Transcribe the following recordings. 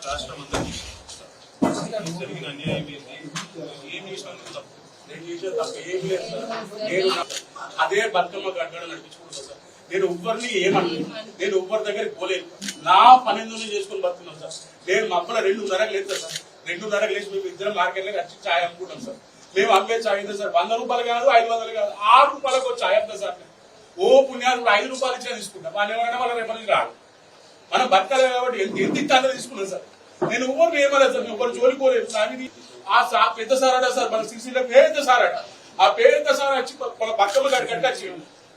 రాష్ట్రం అంతా జరిగిన అన్యాయం ఏంటి, ఏం చేసినా తప్పు, నేను చేసిన తప్పు ఏం లేదు సార్. నేను అదే బతుకమ్మ గడ్డ నడిపించుకుంటున్నాను సార్. నేను ఎవ్వరిని ఏమనలేదు, నేను ఎవ్వరి దగ్గరికి పోలేదు. నా పని చేసుకుని బతుకున్నాను సార్. నేను మా అబ్బల 2:30కి లేదు సార్. 2:30కి లేచి మేము ఇద్దరం మార్కెట్లోకి వచ్చి ఛాయ్ అమ్ముకుంటాం సార్. మేము అమ్మే ఛాయ్ ఎంత సార్? 100 రూపాయలు కాదు, 500 కాదు, 6 రూపాయలకు వచ్చి ఛాయ్ అమ్ముతా సార్. ఓ పుణ్యాలు 5 రూపాయలు ఇచ్చినా తీసుకుంటాం. వాళ్ళు ఎవరైనా వాళ్ళ రేపటి నుంచి రాదు. మనం బతకాలి కాబట్టి ఎంత ఇస్తానో తీసుకున్నాం సార్. నేను ఎవరిని ఏమలేదు సార్, ఎవరు జోలిపోలేదు. నాది ఆ పెద్ద సారాట సార్, మన సిసిలో పెద్ద సారాట. ఆ పెద్ద సార్ వచ్చి బతుకమ్మ గడ్డ వచ్చి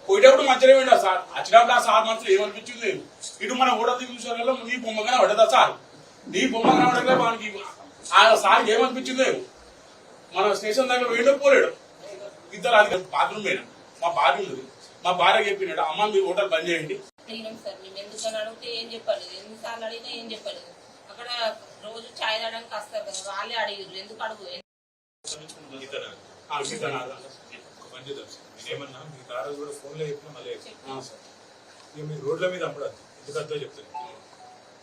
పోయేటప్పుడు మంచిగా వెళ్ళా సార్. వచ్చినప్పుడు ఆ సార్ మనసులో ఏమనిపించింది, ఇటు మన ఓడది విషయాలలో నీ బొమ్మగానే పడ్డదా సార్. నీ బొమ్మ కనబడగా మనకి ఆ సార్ ఏమనిపించింది, మన స్టేషన్ దగ్గర వేయడం పోలేడు. ఇద్దరు అది బాత్రూమ్ పోయినా, మా భార్య ఉంది. మా భార్య చెప్పినాడు, అమ్మ మీరు హోటల్ బంద్ చేయండి. ఎందుకని అడిగితే ఏం చెప్పలేదు, ఎన్నిసార్లు అడిగినా ఏం చెప్పలేదు. అక్కడ రోజు ఛాయ్ తాగడానికి వస్తారు కదా, వాళ్ళే అడిగారు ఎందుకు అడుగు. నేనేమన్నా మీకు ఆ రోజు కూడా ఫోన్లో చెప్పినా మళ్ళీ ఇక మీరు రోడ్ల మీద అమ్మడద్దు, ఎందుకంతో చెప్తాను.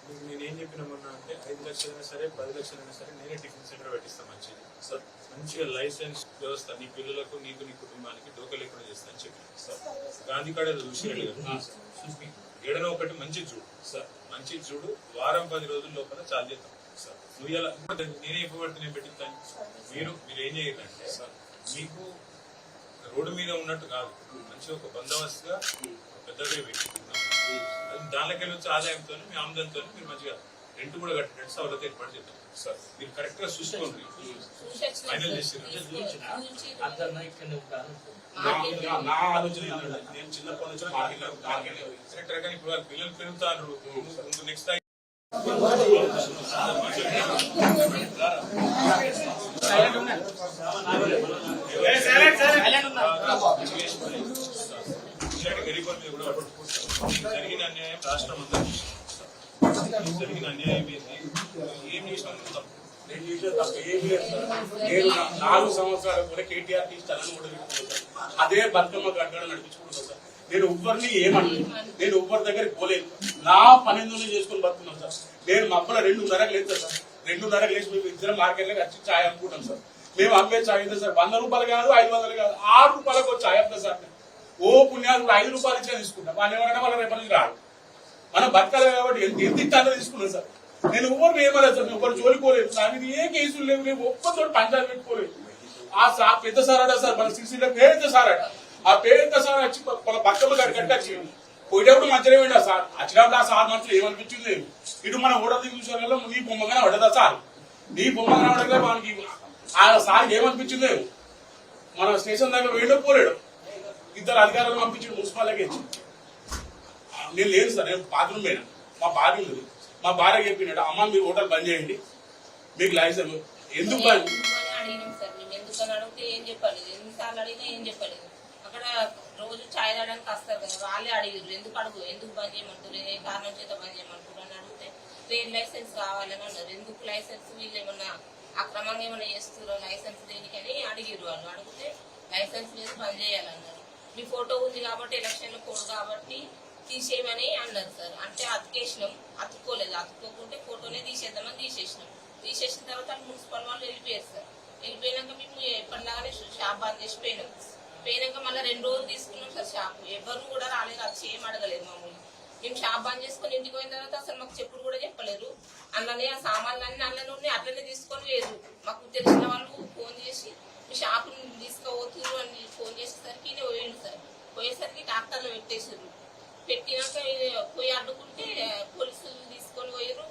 మీకు నేనేం చెప్పినామన్నా అంటే 5 లక్షలైనా సరే 10 లక్షలైనా సరే నేనే టిఫిన్ సెంటర్ పెట్టిస్తాను. మంచిది సార్, మంచిగా లైసెన్స్ వ్యవస్థ నీ పిల్లలకు నీకు నీ కుటుంబానికి డోకా లేకుండా చేస్తా అని చెప్పి సార్. గాంధీ కాడ చూసి ఏడనో ఒకటి మంచి చూడు సార్, మంచి చూడు. వారం 10 రోజుల లోపల చాలు చేద్దాం సార్. నువ్వు ఎలా నేనే ఇవ్వబడితే నేను పెట్టిస్తాను. మీరు ఏం చేయాలంటే సార్, మీకు రోడ్డు మీద ఉన్నట్టు కాదు, మంచిగా ఒక బందోబస్తుగా పెద్దగా పెట్టుకుంటున్నాం. దానిలోకి వచ్చే ఆదాయంతో మీ ఆమ్దంతో మీరు మంచిగా రెంట్ కూడా కట్టినట్టు సౌలభ్యం ఏర్పాటు చేద్దాం సార్. మీరు కరెక్ట్ గా చూసుకోండి, ఫైనల్ చేసి. నా ఆలోచన నేను చిన్నప్పటి నుంచి మార్కెట్ కానీ ఇప్పుడు వాళ్ళ పిల్లలు పెరుగుతారు. నెక్స్ట్ టైం జరిగిన అన్యాయం రాష్ట్రం అంతా జరిగిన అన్యాయం ఏంటి, ఏం చేసినా తప్పు, నేను చేసిన తప్పు ఏం లేదు సార్. నేను 4 సంవత్సరాలు కూడా కేటీఆర్ తీస్తానని కూడా అదే బతుకమ్మ గడ్డ నడిపించుకుంటున్నాను సార్. నేను ఎవ్వరిని ఏమనలేదు, నేను ఎవ్వరి దగ్గరికి పోలేదు. నా పని చేసుకుని బతుకున్నాం సార్. నేను మా అబ్బల 2:30కి లేదు సార్. 2:30కి లేచి మేము ఇద్దరం మార్కెట్లోకి వచ్చి ఛాయ్ అమ్ముకుంటాం సార్. మేము అమ్మే ఛాయ్ ఎంత సార్? 100 రూపాయలు కాదు, 500 కాదు, 6 రూపాయలకు వచ్చి ఛాయ్ అమ్ముతా సార్. ఓ పుణ్యాలు 5 రూపాయలు ఇచ్చినా తీసుకుంటాం. వాళ్ళు ఎవరైనా వాళ్ళ రేపటి నుంచి రాదు. మనం బతకాలి కాబట్టి ఎంత ఇస్తానో తీసుకున్నాం సార్. నేను ఎవరిని ఏమలేదు సార్, ఎవరు జోలిపోలేదు. నాది ఏ కేసులు లేవు, నేను ఒక్కతో పంచాయతీ పెట్టుకోలేదు. ఆ పెద్ద సారాట సార్, మన సిసిలో పెద్ద సారాట. ఆ పెద్ద సార్ వచ్చి బతుకమ్మ గడ్డ వచ్చి పోయేటప్పుడు మంచిగా వెళ్ళా సార్. వచ్చినప్పుడు ఆ సార్ మనసులో ఏమనిపించింది, ఇటు మన ఓడది విషయాలలో నీ బొమ్మగానే పడ్డదా సార్. నీ బొమ్మ కనబడగా మనకి ఆ సార్ ఏమనిపించింది, మన స్టేషన్ దగ్గర వేయడం పోలేడు. ఇద్దరు అధికారులు పంపించి మున్సిపాలిటీకి ఇచ్చి నేను లేదు సార్. నేను బాత్రూమ్ పోయినా, మా భార్య ఉంది. మా భార్య చెప్పినాడు, అమ్మ మీరు హోటల్ బంద్ చేయండి, మీకు లైసెన్స్ ఎందుకు బంద్. అడిగినాం సార్, మేము ఎందుకని అడిగితే ఏం చెప్పలేదు, ఎన్నిసార్లు అడిగినా ఏం చెప్పలేదు. అక్కడ రోజు ఛాయ్ తాగడానికి వస్తారు కదా, వాళ్ళే అడిగారు ఎందుకు అడుగు, ఎందుకు బంద్ చేయమంటారు, ఏ కారణం చేత బంద్ చేయమంటారు అని అడిగితే ట్రేడ్ లైసెన్స్ కావాలని అన్నారు. ఎందుకు లైసెన్స్, వీళ్ళు ఏమన్నా అక్రమంగా ఏమన్నా చేస్తున్నారో లైసెన్స్ దేనికని అడిగారు. వాళ్ళు అడిగితే లైసెన్స్ లేదు, బంద్ చేయాలన్నారు. మీ ఫోటో ఉంది కాబట్టి ఎలక్షన్ లో కోడ్ కాబట్టి తీసేయమని అన్నారు సార్. అంటే అతికేసినాం, అతుక్కోలేదు. అతుక్కోకుంటే ఫోటోనే తీసేద్దామని తీసేసినాం. తీసేసిన తర్వాత మున్సిపల్ వాళ్ళు వెళ్ళిపోయారు సార్. వెళ్ళిపోయినాక మేము ఎప్పటిలాగానే షాప్ బంద్ చేసి పోయినాం. పోయినాక మళ్ళీ 2 రోజులు తీసుకున్నాం సార్ షాప్. ఎవరు కూడా రాలేదు, అది ఏం అడగలేదు మమ్మల్ని. మేము షాప్ బంద్ చేసుకుని ఇంటికి పోయిన తర్వాత అసలు మాకు చెప్పుడు కూడా చెప్పలేరు. అందులోనే ఆ సామాన్లు అన్ని అందులోనే ఉన్నాయి, అట్లనే తీసుకొని లేదు. మాకు తెలిసిన వాళ్ళు ఫోన్ చేసి మీ షాప్ తీసుకోవద్దు అని ఫోన్ చేసేసరికి నేను పోయిండు సార్. పోయేసరికి డాక్టర్లు పెట్టేసారు. పెట్టినాక పోయి అడ్డుకుంటే పోలీసులు తీసుకొని పోయారు.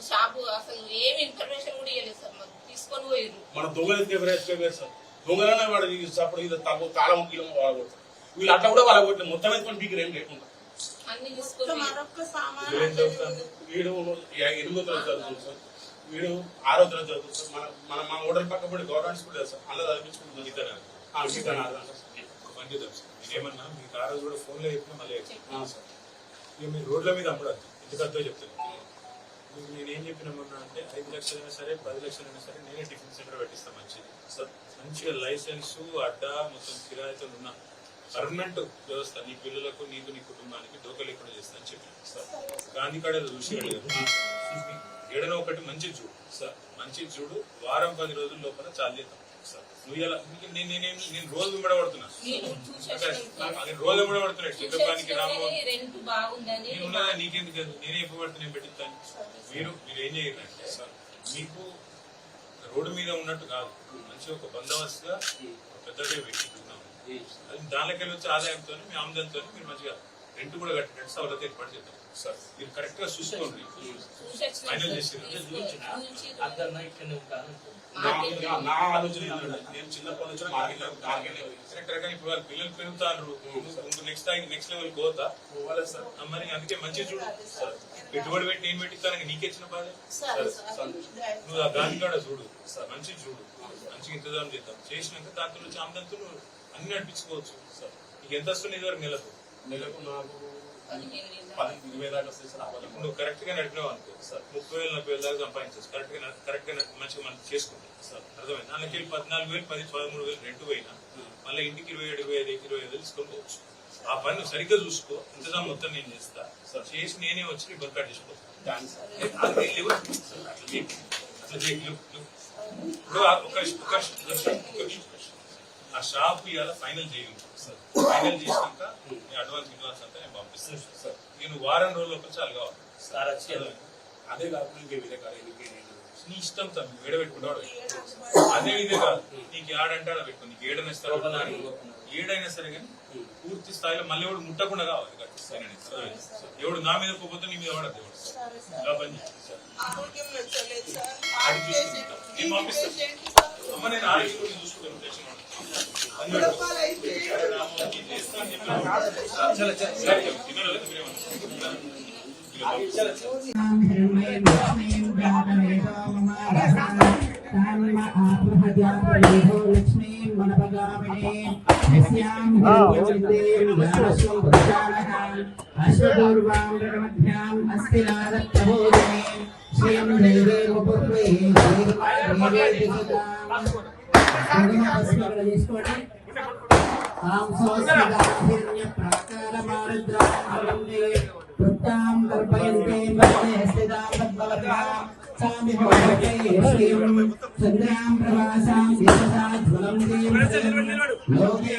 షాపు అసలు ఏమి ఇన్ఫర్మేషన్ కూడా ఇవ్వలేదు సార్, మాకు తీసుకొని పోయారు. మన దొంగలనే వాడు అప్పుడు కాలం కీలం వాడగొట్టారు. వీళ్ళు అట్లా కూడా వాళ్ళ మొత్తం వేసుకొని పీకర్ ఏం లేకుండా అన్ని తీసుకొని వీడు 8వ తరగతి చదువుతుంది సార్, వీడు 6వ తరగతి చదువుతుంది సార్. మన ఓడర్ పక్క పడి గవర్నమెంట్ స్కూల్ సార్, అందులో చదివించుకుంటుంది. నేనేమన్నా మీకు ఆ రోజు కూడా ఫోన్లో చెప్పినా మళ్ళీ సార్. ఇక మీరు రోడ్ల మీద అమ్మడద్దు, ఎందుకంతో చెప్తాను. మీకు నేనేం చెప్పినామన్నా అంటే 5 లక్షలైనా సరే 10 లక్షలైనా సరే నేనే టిఫిన్ సెంటర్ పెట్టిస్తాను. మంచిది సార్, మంచిగా లైసెన్స్ అడ్డా మొత్తం కిరాయితో ఉన్న పర్మనెంట్ వ్యవస్థ నీ పిల్లలకు నీకు నీ కుటుంబానికి డోకా లేకుండా చేస్తా అని చెప్పి సార్. గాంధీ కాడ చూసి ఏడనో ఒకటి మంచి చూడు సార్, మంచి చూడు. వారం 10 రోజుల లోపల చాలు చేద్దాం సార్. నువ్వు ఇలా నేను రోజు వింబడబడుతున్నా, నేను రోజు వింబడబడుతున్నా. చిత్రపానికి రామోహన్ రెంట్ బాగుందని నేను ఉన్నదా నీకెందుకు? నేనే ఎప్పుడు పడితే నేను పెట్టిస్తాను. మీరు ఏం చేయాలంటే సార్, మీకు రోడ్డు మీద ఉన్నట్టు కాదు, మంచి ఒక బందోబస్తుగా పెద్దగా పెట్టిస్తున్నాం. అది దానికెళ్ళి వచ్చే ఆదాయంతో మీ ఆమ్దంతో మీరు మంచిగా రెంట్ కూడా కట్టినట్టు సవలత ఏర్పాటు చేద్దాం సార్. మీరు కరెక్ట్ గా చూసుకోండి. ఫైనల్ చేసి నా ఆలోచన నేను చిన్నప్పటి నుంచి కరెక్ట్ గా ఇప్పుడు వాళ్ళు పిల్లలు పెరుగుతారు. నెక్స్ట్ లెవెల్ పోతా పోవాలి సార్. మరి అందుకే మంచిగా చూడు సార్. పెట్టుబడి పెట్టి నేను పెట్టిస్తానని నీకే ఇచ్చిన బాధ. నువ్వు ఆ దాని కూడా చూడు సార్, మంచిగా చూడు, మంచిగా ఇంతజాం చేద్దాం. చేసినాక దాంట్లో నుంచి ఆమ్దంతో అన్ని నడిపించుకోవచ్చు సార్. నీకు ఎంత వస్తుంది ఇదివరకు నెలకు? నెలకు నాకు 15,000 దాకా వస్తాయి సార్. నువ్వు కరెక్ట్ గా నడిపినావు అనుకో సార్, 30,000-40,000 దాకా సంపాదించవచ్చు. కరెక్ట్ గా మంచిగా మనం చేసుకుంటాం సార్. అర్థమైంది. దానికి 14,000, 13,000 రెంట్ పోయినా మళ్ళీ ఇంటికి 27,000, 25,000 పోవచ్చు. ఆ పని నువ్వు సరిగ్గా చూసుకో. ఇంతజాం మొత్తం నేను చేస్తా సార్. చేసి నేనే వచ్చి నీ వర్కౌట్ చేసుకోవచ్చు. ఆ షాప్ ఇవాళ ఫైనల్ చేయండి సార్. ఫైనల్ చేసినాక అడ్వాన్స్ అంతా నేను పంపిస్తాను సార్. నేను వారం రోజుల లోపల చాలు కావాలి సార్. అదే కాకుండా ఇంకే వేరే కార్యాలయం నీ ఇష్టం సార్, నువ్వు ఏడ పెట్టుకుంటాడు. అదే ఇదే కాదు, నీకు ఏడంటే ఆడ పెట్టుకో. నీకు ఏడనేస్తారు, ఏడైనా సరే కానీ పూర్తి స్థాయిలో మళ్ళీ ఎవడు ముట్టకుండా కావాలి. ఎవడు నా మీద పోతే నీ మీద పడద్దు. ఎవడు పని నేను పంపిస్తాను అమ్మ. నేను ఆరోగ్యం చూసుకుంటాను. ఓకే